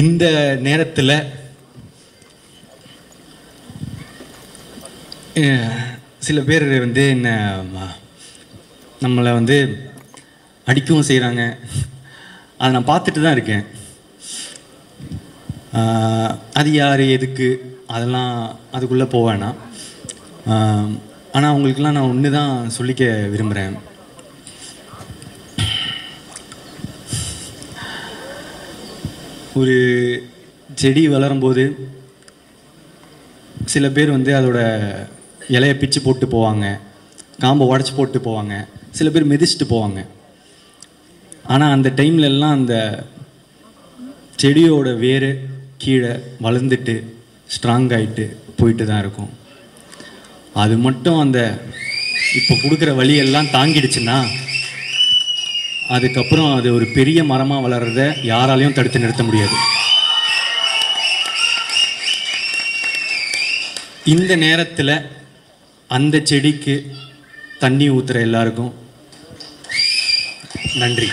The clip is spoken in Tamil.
இந்த நேரத்தில் சில பேர் வந்து என்ன நம்மளை வந்து அடிக்கவும் செய்கிறாங்க. அதை நான் பார்த்துட்டு தான் இருக்கேன். அது யார் எதுக்கு அதெல்லாம் அதுக்குள்ளே போவேன்னா, ஆனால் அவங்களுக்கெல்லாம் நான் ஒன்று தான் சொல்லிக்க விரும்புகிறேன். ஒரு செடி வளரும்போது சில பேர் வந்து அதோட இலையை பிச்சு போட்டு போவாங்க, காம்பை உடச்சி போட்டு போவாங்க, சில பேர் மிதிச்சுட்டு போவாங்க. ஆனால் அந்த டைம்ல எல்லாம் அந்த செடியோட வேறு கீழே வளர்ந்துட்டு ஸ்ட்ராங் ஆகிட்டு போயிட்டு தான் இருக்கும். அது மட்டும் அந்த இப்போ கொடுக்குற வழியெல்லாம் தாங்கிடுச்சுன்னா அதுக்கப்புறம் அது ஒரு பெரிய மரமாக வளர்றத யாராலையும் தடுத்து நிறுத்த முடியாது. இந்த நேரத்தில் அந்த செடிக்கு தண்ணி ஊற்றுற எல்லாருக்கும் நன்றி.